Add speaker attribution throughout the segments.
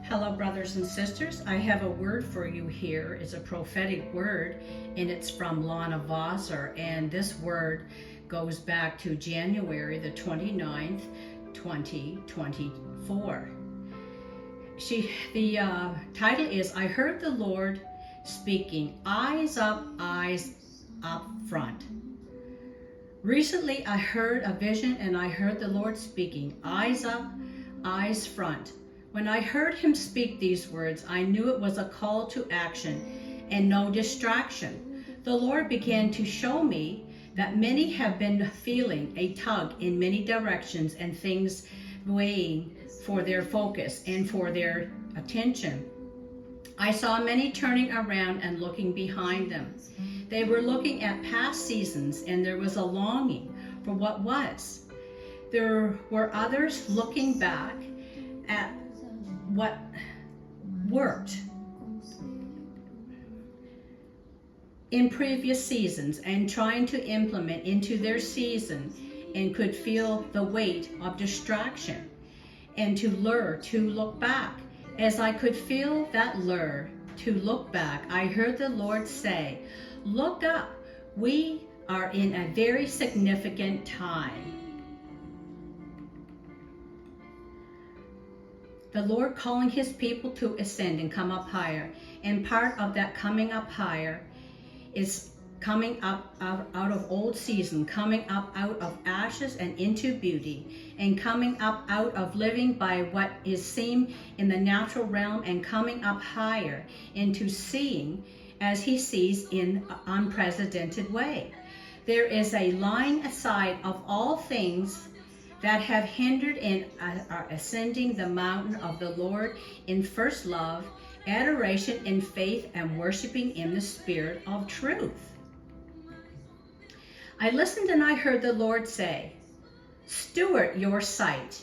Speaker 1: Hello, brothers and sisters. I have a word for you here. It's a prophetic word, and it's from Lana Vawser. And this word goes back to January the 29th, 2024. The title is, I heard the Lord speaking, eyes up front. Recently, I heard a vision and I heard the Lord speaking, eyes up, eyes front. When I heard him speak these words, I knew it was a call to action and no distraction. The Lord began to show me that many have been feeling a tug in many directions and things weighing for their focus and for their attention. I saw many turning around and looking behind them. They were looking at past seasons and there was a longing for what was. There were others looking back at what worked in previous seasons and trying to implement into their season and could feel the weight of distraction and to lure to look back. As I could feel that lure to look back, I heard the Lord say, look up, we are in a very significant time. The Lord calling his people to ascend and come up higher. And part of that coming up higher is coming up out of old season, coming up out of ashes and into beauty, and coming up out of living by what is seen in the natural realm and coming up higher into seeing as he sees in an unprecedented way. There is a laying aside of all things that have hindered in ascending the mountain of the Lord in first love, adoration in faith, and worshiping in the spirit of truth. I listened and I heard the Lord say, steward your sight.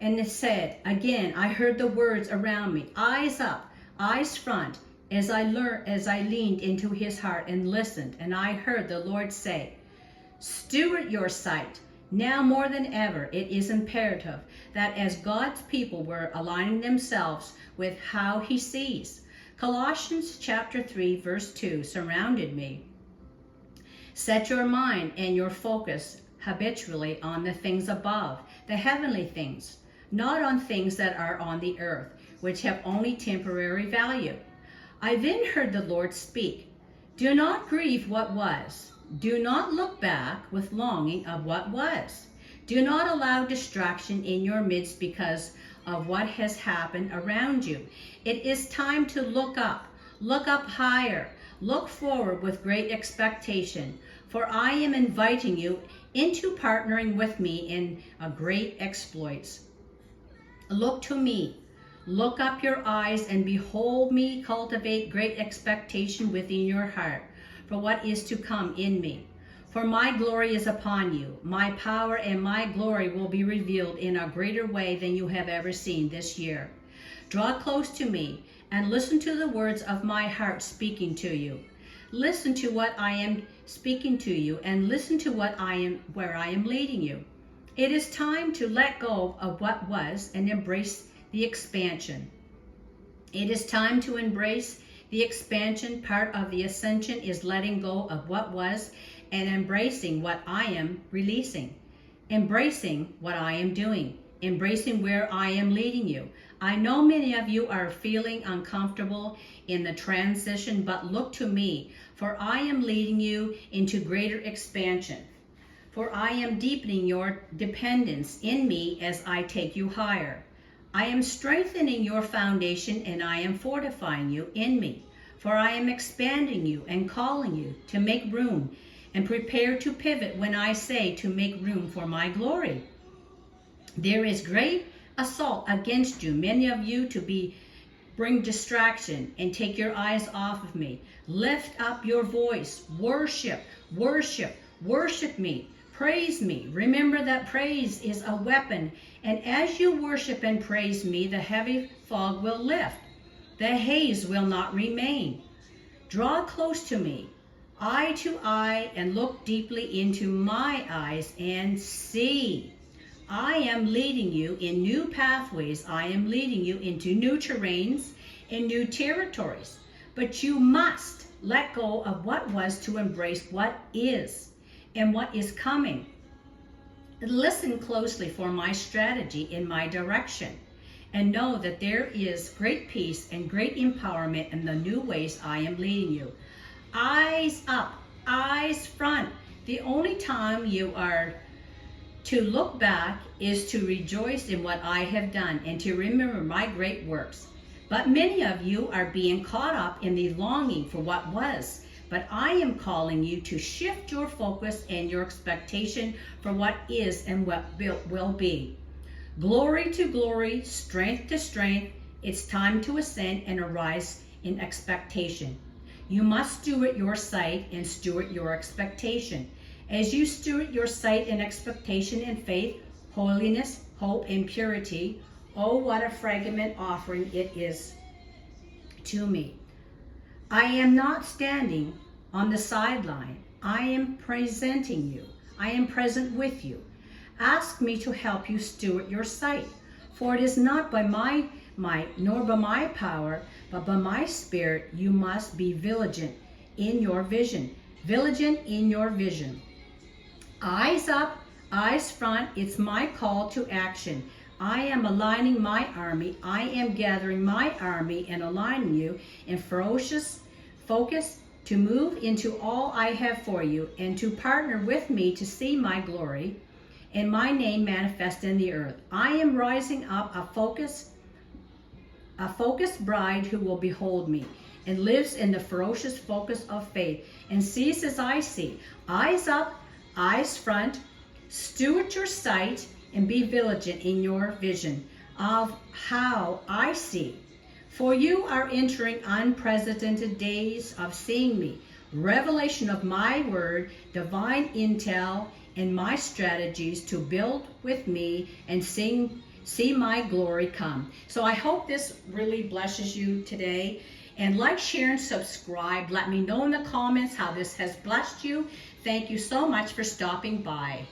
Speaker 1: And it said, again, I heard the words around me, eyes up, eyes front, as I leaned into his heart and listened, and I heard the Lord say, steward your sight. Now more than ever, it is imperative that as God's people were aligning themselves with how he sees. Colossians chapter 3 verse 2 surrounded me. Set your mind and your focus habitually on the things above, the heavenly things, not on things that are on the earth, which have only temporary value. I then heard the Lord speak, do not grieve what was. Do not look back with longing of what was. Do not allow distraction in your midst because of what has happened around you. It is time to look up higher, look forward with great expectation, for I am inviting you into partnering with me in a great exploits. Look to me. Look up your eyes and behold me cultivate great expectation within your heart for what is to come in me. For my glory is upon you. My power and my glory will be revealed in a greater way than you have ever seen this year. Draw close to me and listen to the words of my heart speaking to you. Listen to what I am speaking to you and listen to where I am leading you. It is time to let go of what was and embrace the expansion. It is time to embrace the expansion. Part of the ascension is letting go of what was and embracing what I am releasing, embracing what I am doing, embracing where I am leading you. I know many of you are feeling uncomfortable in the transition, but look to me, for I am leading you into greater expansion. For I am deepening your dependence in me as I take you higher. I am strengthening your foundation and I am fortifying you in me. For I am expanding you and calling you to make room and prepare to pivot when I say to make room for my glory. There is great assault against you, many of you, to bring distraction and take your eyes off of me. Lift up your voice, worship me, praise me. Remember that praise is a weapon, and as you worship and praise me, the heavy fog will lift. The haze will not remain. Draw close to me, eye to eye, and look deeply into my eyes and see. I am leading you in new pathways. I am leading you into new terrains and new territories. But you must let go of what was to embrace what is and what is coming. Listen closely for my strategy in my direction, and know that there is great peace and great empowerment in the new ways I am leading you. Eyes up, eyes front. The only time you are to look back is to rejoice in what I have done and to remember my great works. But many of you are being caught up in the longing for what was. But I am calling you to shift your focus and your expectation for what is and what will be. Glory to glory, strength to strength. It's time to ascend and arise in expectation. You must steward your sight and steward your expectation. As you steward your sight and expectation in faith, holiness, hope, and purity, oh, what a fragrant offering it is to me. I am not standing on the sideline. I am presenting you. I am present with you. Ask me to help you steward your sight, for it is not by my might nor by my power, but by my spirit. You must be vigilant in your vision. Vigilant in your vision. Eyes up, eyes front. It's my call to action. I am aligning my army. I am gathering my army and aligning you in ferocious focus to move into all I have for you and to partner with me to see my glory and my name manifest in the earth. I am rising up a focused bride who will behold me and lives in the ferocious focus of faith and sees as I see. Eyes up, eyes front. Steward your sight and be vigilant in your vision of how I see. For you are entering unprecedented days of seeing me, revelation of my word, divine intel, and my strategies to build with me and see my glory come. So I hope this really blesses you today. And like, share, and subscribe. Let me know in the comments how this has blessed you. Thank you so much for stopping by.